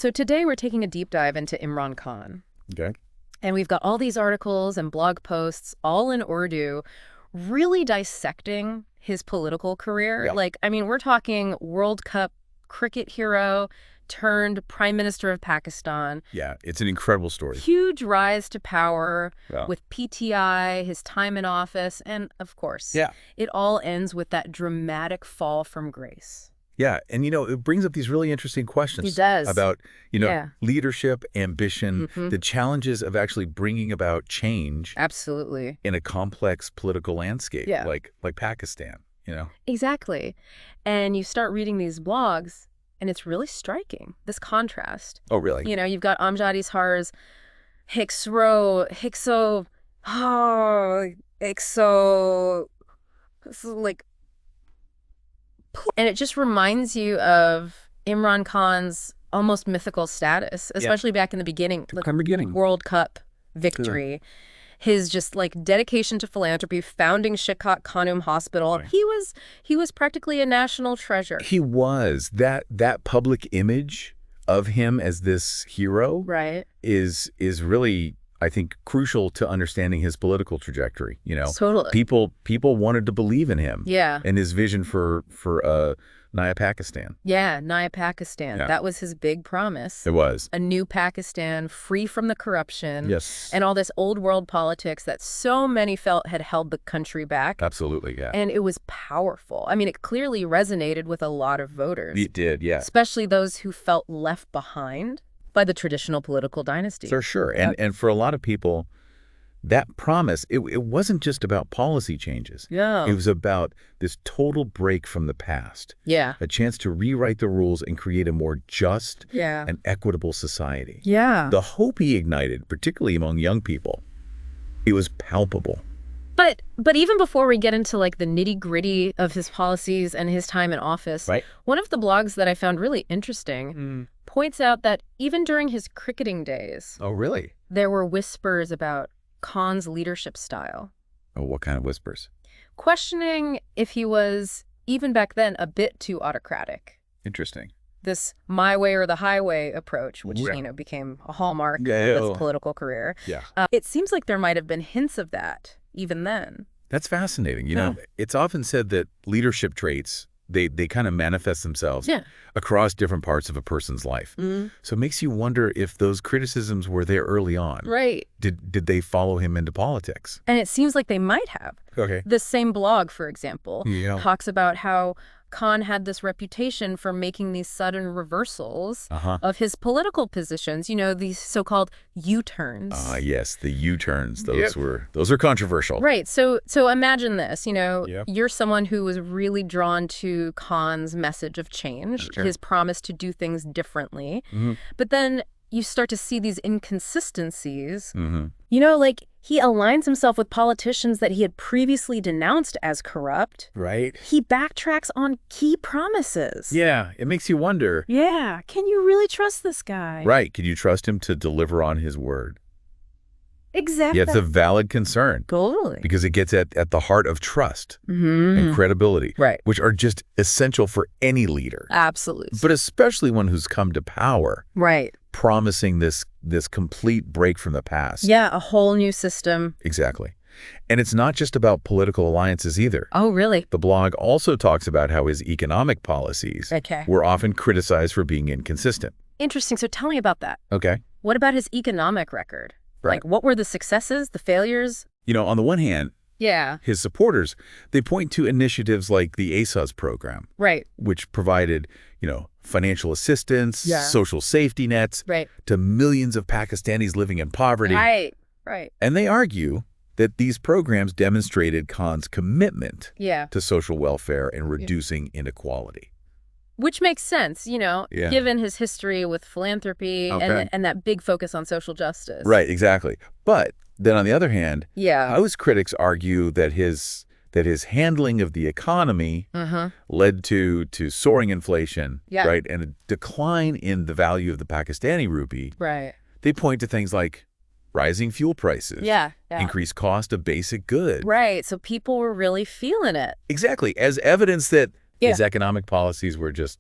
So today we're taking a deep dive into Imran Khan. Okay. And we've got all these articles and blog posts, all in Urdu, really dissecting his political career. Yeah. Like, I mean, we're talking World Cup cricket hero turned Prime Minister of Pakistan. Yeah, it's an incredible story. Huge rise to power Yeah. with PTI, his time in office, and of course, Yeah. it all ends with that dramatic fall from grace. Yeah, and it brings up these really interesting questions. It does. About, Yeah. leadership, ambition, the challenges of actually bringing about change Absolutely. in a complex political landscape Yeah. like Pakistan, Exactly. And you start reading these blogs, and it's really striking, this contrast. Oh, really? You've got Amjad Ishar's Hixo, like, and it just reminds you of Imran Khan's almost mythical status, especially back in the beginning. World Cup victory. His just like dedication to philanthropy, founding Shikhat Khanum Hospital. Right. He was practically a national treasure. He was. That public image of him as this hero Right. is really, I think, crucial to understanding his political trajectory. Totally. People wanted to believe in him. Yeah. And his vision for Naya Pakistan. Yeah, Naya Pakistan. Yeah. That was his big promise. It was. A new Pakistan, free from the corruption. Yes. And all this old world politics that so many felt had held the country back. Absolutely, yeah. And it was powerful. I mean, it clearly resonated with a lot of voters. It did, yeah. Especially those who felt left behind by the traditional political dynasty. For sure. And for a lot of people, that promise, it wasn't just about policy changes. Yeah. It was about this total break from the past. Yeah. A chance to rewrite the rules and create a more just Yeah. and equitable society. Yeah. The hope he ignited, particularly among young people, it was palpable. But even before we get into like the nitty-gritty of his policies and his time in office, Right. one of the blogs that I found really interesting points out that even during his cricketing days, Oh, really? there were whispers about Khan's leadership style, Oh, what kind of whispers? questioning if he was, even back then, a bit too autocratic. Interesting. This my way or the highway approach, which, Yeah. became a hallmark Yeah, of yeah. his political career. Yeah. It seems like there might have been hints of that even then. That's fascinating. Yeah. It's often said that leadership traits, they kind of manifest themselves Yeah. across different parts of a person's life. So it makes you wonder if those criticisms were there early on. Right. Did they follow him into politics? And it seems like they might have. Okay. This same blog, for example, Yeah. talks about how Khan had this reputation for making these sudden reversals of his political positions, these so-called U-turns. Yes, the U-turns. Those are controversial. Right. So imagine this, you're someone who was really drawn to Khan's message of change, Sure. his promise to do things differently. But then you start to see these inconsistencies. Like he aligns himself with politicians that he had previously denounced as corrupt. Right. He backtracks on key promises. Yeah, it makes you wonder. Yeah. Can you really trust this guy? Right. Can you trust him to deliver on his word? Exactly. Yeah, it's a valid concern. Totally. Because it gets at the heart of trust and credibility, Right. which are just essential for any leader, Absolutely. but especially one who's come to power, Right. promising this complete break from the past. Yeah, a whole new system. Exactly. And it's not just about political alliances either. Oh, really? The blog also talks about how his economic policies Okay. were often criticized for being inconsistent. Interesting. So tell me about that. Okay. What about his economic record? Right. Like, what were the successes, the failures? On the one hand, Yeah. his supporters, they point to initiatives like the ASAS program, Right. which provided, financial assistance, Yeah. social safety nets Right. to millions of Pakistanis living in poverty. Right. Right. And they argue that these programs demonstrated Khan's commitment Yeah. to social welfare and reducing inequality. Which makes sense, Yeah. given his history with philanthropy Okay. and that big focus on social justice. Right, exactly. But then on the other hand, Yeah. those critics argue that his handling of the economy led to soaring inflation, Yeah. right, and a decline in the value of the Pakistani rupee. Right. They point to things like rising fuel prices, Yeah. increased cost of basic goods. Right. So people were really feeling it. Exactly, as evidence that Yeah. his economic policies were just,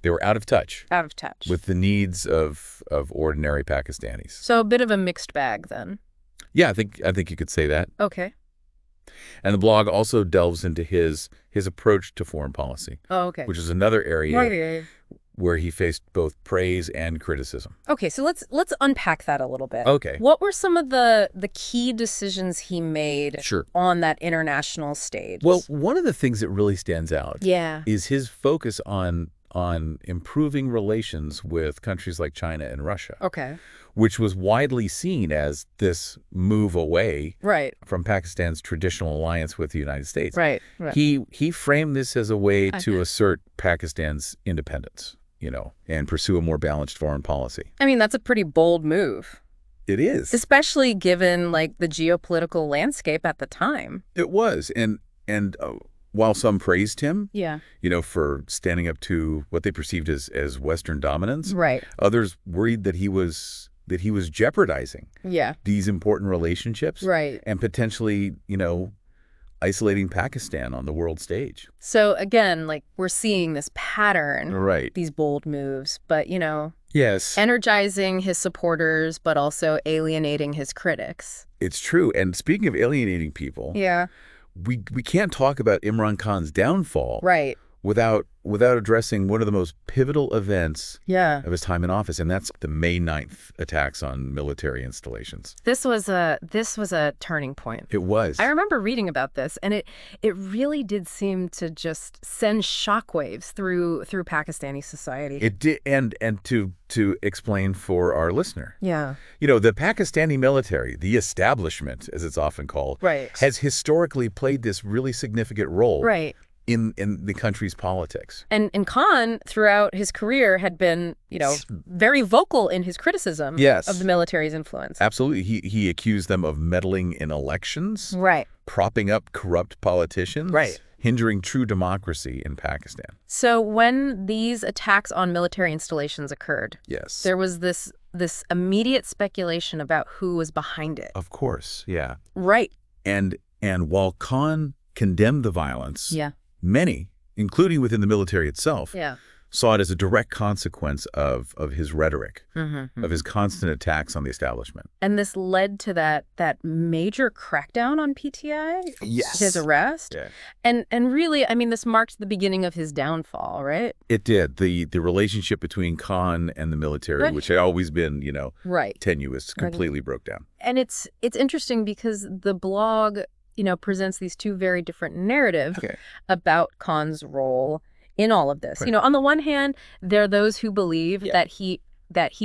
They were out of touch. Out of touch. With the needs of ordinary Pakistanis. So a bit of a mixed bag then. Yeah, I think you could say that. Okay. And the blog also delves into his approach to foreign policy. Oh, okay. Which is another area where he faced both praise and criticism. Okay, so let's unpack that a little bit. Okay. What were some of the key decisions he made Sure. on that international stage? Well, one of the things that really stands out is his focus on improving relations with countries like China and Russia. Okay. Which was widely seen as this move away from Pakistan's traditional alliance with the United States. Right. He framed this as a way to assert Pakistan's independence, and pursue a more balanced foreign policy. I mean, that's a pretty bold move. It is. Especially given, like, the geopolitical landscape at the time. It was. And while some praised him, for standing up to what they perceived as Western dominance, others worried that he was jeopardizing these important relationships and potentially, isolating Pakistan on the world stage. So again, like, we're seeing this pattern, these bold moves, but, energizing his supporters, but also alienating his critics. It's true. And speaking of alienating people, we can't talk about Imran Khan's downfall without addressing one of the most pivotal events of his time in office, and that's the May 9th attacks on military installations. This was a turning point. It was. I remember reading about this, and it really did seem to just send shockwaves through Pakistani society. It did, and to explain for our listener. Yeah. The Pakistani military, the establishment, as it's often called, has historically played this really significant role in the country's politics. And Khan, throughout his career, had been, very vocal in his criticism of the military's influence. Absolutely. He accused them of meddling in elections, propping up corrupt politicians, hindering true democracy in Pakistan. So when these attacks on military installations occurred, there was this immediate speculation about who was behind it. Of course, yeah. Right. And while Khan condemned the violence, many, including within the military itself, saw it as a direct consequence of his rhetoric, of his constant attacks on the establishment. And this led to that major crackdown on PTI? His arrest? And really, I mean, this marked the beginning of his downfall, right? It did. The relationship between Khan and the military, which had always been, tenuous, completely broke down. And it's interesting because the blog presents these two very different narratives about Khan's role in all of this. On the one hand, there are those who believe that he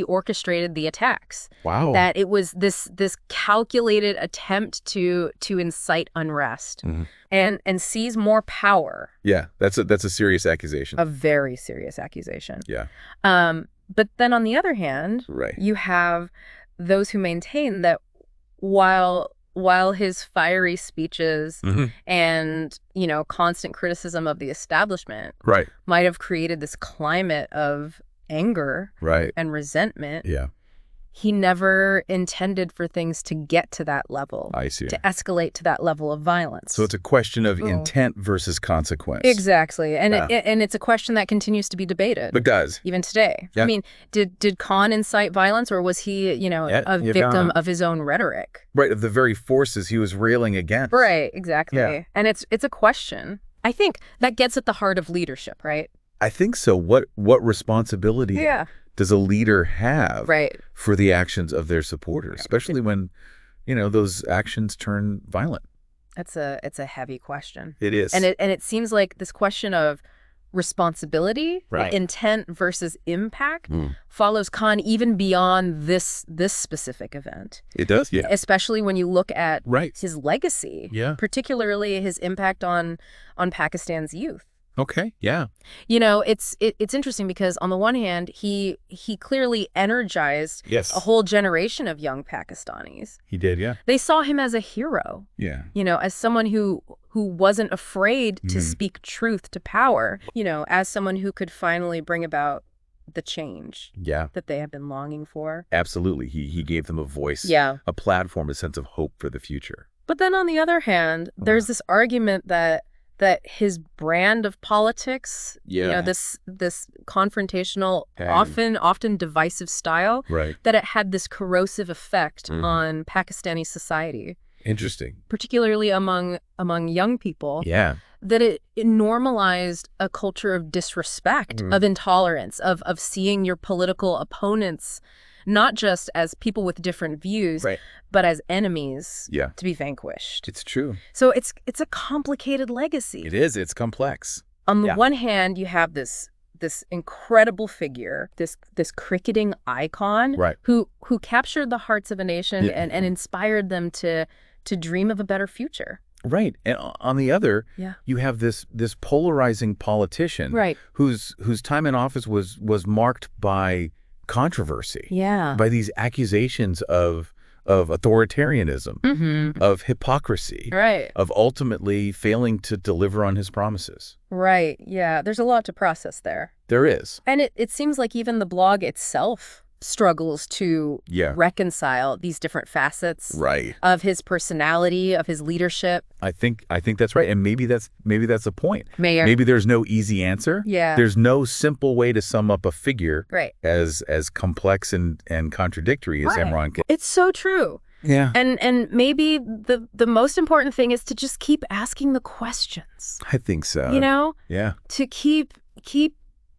orchestrated the attacks. Wow. That it was this calculated attempt to incite unrest and seize more power. Yeah, that's a serious accusation. A very serious accusation. Yeah. But then on the other hand, you have those who maintain that while his fiery speeches and, constant criticism of the establishment might have created this climate of anger and resentment, he never intended for things to get to that level. I see. To escalate to that level of violence. So it's a question of intent versus consequence. Exactly. And it's a question that continues to be debated. It does. Even today. I mean, did Khan incite violence, or was he, a victim of his own rhetoric? Right, of the very forces he was railing against. Right, exactly. Yeah. And it's a question. I think that gets at the heart of leadership, right? I think so. What responsibility does a leader have for the actions of their supporters, especially when, those actions turn violent? It's a heavy question. It is. And it seems like this question of responsibility, intent versus impact, follows Khan even beyond this specific event. It does, yeah. Especially when you look at his legacy, particularly his impact on Pakistan's youth. Okay, yeah. It's interesting because on the one hand, he clearly energized a whole generation of young Pakistanis. He did, yeah. They saw him as a hero. Yeah. As someone who wasn't afraid to speak truth to power, as someone who could finally bring about the change that they have been longing for. Absolutely. He gave them a voice, a platform, a sense of hope for the future. But then on the other hand, there's this argument that that his brand of politics, this confrontational, often divisive style, that it had this corrosive effect on Pakistani society. Interesting. Particularly among young people. Yeah. That it normalized a culture of disrespect, of intolerance, of seeing your political opponents not just as people with different views, but as enemies to be vanquished. It's true. So it's a complicated legacy. It is. It's complex. On the one hand, you have this incredible figure, this cricketing icon, who captured the hearts of a nation and inspired them to dream of a better future. Right. And on the other, you have this polarizing politician whose time in office was marked by controversy, by these accusations of authoritarianism, of hypocrisy, of ultimately failing to deliver on his promises. Right. Yeah. There's a lot to process there. There is. And it seems like even the blog itself struggles to reconcile these different facets of his personality, of his leadership. I think that's right. And maybe that's the point. Maybe there's no easy answer. There's no simple way to sum up a figure as complex and contradictory as Imran Khan. It's so true. Yeah. And maybe the most important thing is to just keep asking the questions. I think so. Yeah. To keep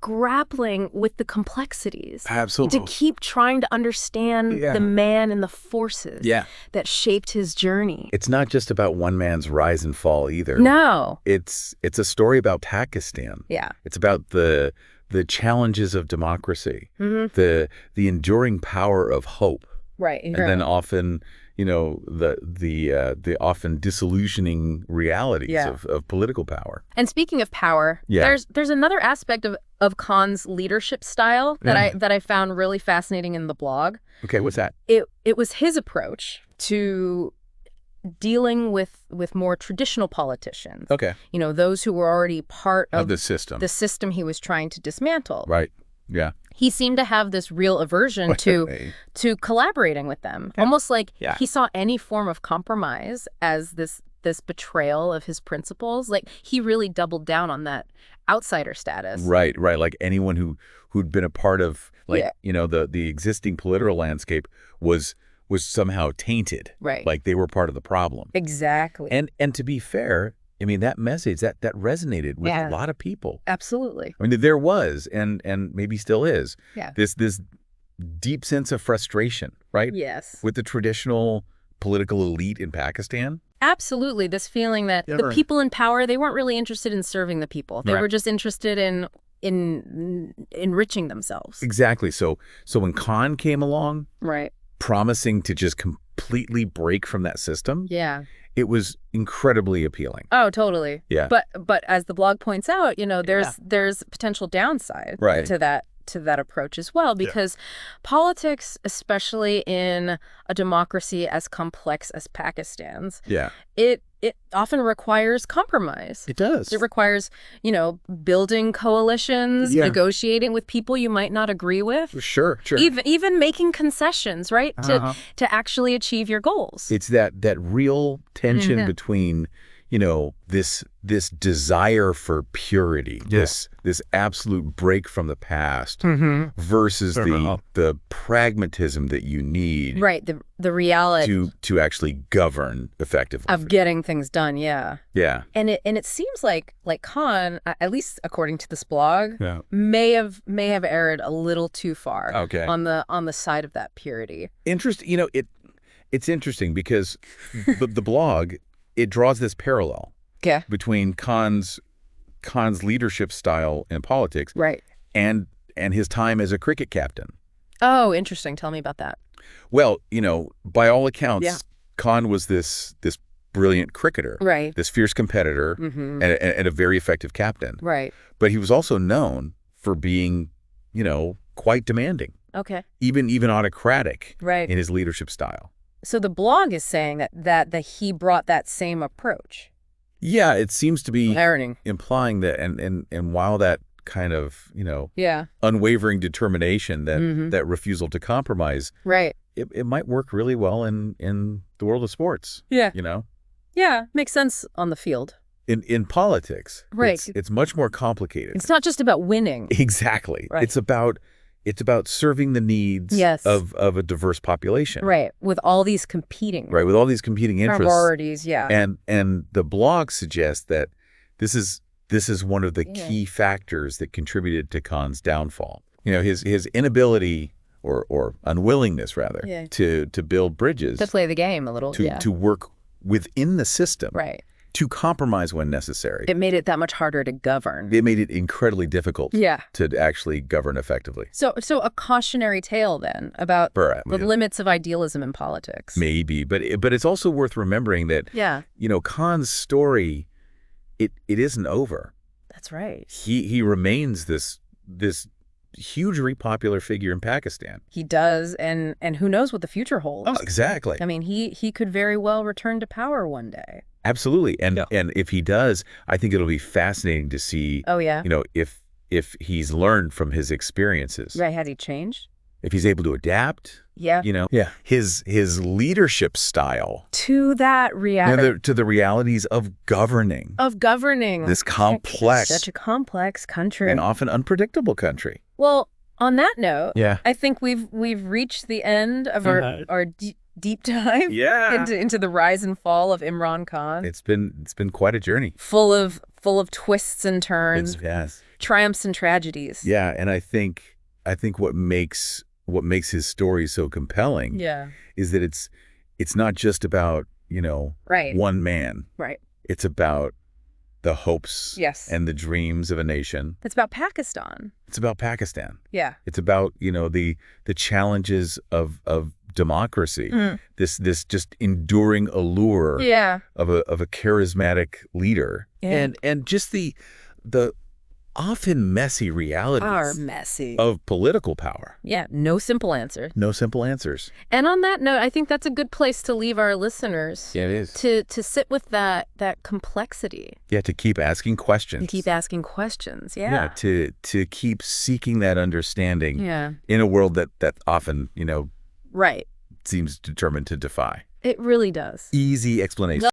grappling with the complexities. Absolutely. To keep trying to understand the man and the forces that shaped his journey. It's not just about one man's rise and fall either. No. It's a story about Pakistan. Yeah. It's about the challenges of democracy, the enduring power of hope. Right. And then often, the often disillusioning realities of political power. And speaking of power, there's another aspect of Khan's leadership style that I found really fascinating in the blog. Okay, what's that? It was his approach to dealing with more traditional politicians. Okay. Those who were already part of the system. The system he was trying to dismantle. Right. Yeah. He seemed to have this real aversion to collaborating with them. Almost like he saw any form of compromise as this betrayal of his principles. Like he really doubled down on that outsider status. Right. Like anyone who'd been a part of the existing political landscape was somehow tainted. Right. Like they were part of the problem. Exactly. And to be fair, I mean, that message, that resonated with a lot of people. Absolutely. I mean, there was, and maybe still is, this deep sense of frustration, right? Yes. With the traditional political elite in Pakistan. Absolutely. This feeling that the people in power, they weren't really interested in serving the people. They were just interested in enriching themselves. Exactly. So when Khan came along, promising to just completely break from that system, it was incredibly appealing. Oh, totally. Yeah. But as the blog points out, there's potential downside to that approach as well, because politics, especially in a democracy as complex as Pakistan's, it often requires compromise. It does. It requires, building coalitions, negotiating with people you might not agree with. Sure. Even making concessions, right? To actually achieve your goals. It's that real tension between, this desire for purity, this absolute break from the past versus the pragmatism that you need. Right, the reality to actually govern effectively. Of getting things done, yeah. And it seems like Khan, at least according to this blog, may have erred a little too far on the side of that purity. Interesting, it's interesting because the blog, it draws this parallel between Khan's leadership style in politics and his time as a cricket captain. Oh, interesting. Tell me about that. Well, by all accounts, Khan was this brilliant cricketer, this fierce competitor, and a very effective captain. Right. But he was also known for being, quite demanding. Okay. Even autocratic in his leadership style. So the blog is saying that he brought that same approach. Yeah, it seems to be implying that, and while that kind of, unwavering determination, that refusal to compromise, it might work really well in the world of sports. Yeah. Yeah, makes sense on the field. In politics, right? It's much more complicated. It's not just about winning. Exactly. Right. It's about serving the needs of a diverse population. Right. With all these competing. Right. With all these competing interests. Priorities, yeah. And the blog suggests that this is one of the key factors that contributed to Khan's downfall. His inability or unwillingness rather to build bridges, to play the game a little, to work within the system. Right. To compromise when necessary. It made it that much harder to govern. It made it incredibly difficult to actually govern effectively. So a cautionary tale then about the limits of idealism in politics. Maybe, but it's also worth remembering that Khan's story, it isn't over. That's right. He remains this hugely popular figure in Pakistan. He does, and who knows what the future holds. Oh, exactly. I mean, he could very well return to power one day. Absolutely. And if he does, I think it'll be fascinating to see, if he's learned from his experiences. Right. Has he changed? If he's able to adapt. Yeah. His leadership style. To that reality. To the realities of governing. This complex. Such a complex country. And often unpredictable country. Well, on that note, I think we've reached the end of our deep dive into the rise and fall of Imran Khan. It's been quite a journey. Full of twists and turns. Yes. Triumphs and tragedies. Yeah, and I think what makes his story so compelling is that it's not just about, one man. Right. It's about the hopes and the dreams of a nation. It's about Pakistan. It's about Pakistan. Yeah. It's about, the challenges of democracy. This just enduring allure of a charismatic leader. Yeah. And just the often messy realities of political power. Yeah, no simple answer. No simple answers. And on that note, I think that's a good place to leave our listeners. Yeah, it is. To sit with that complexity. Yeah, to keep asking questions. Yeah. To keep seeking that understanding in a world that often, seems determined to defy. It really does. Easy explanation.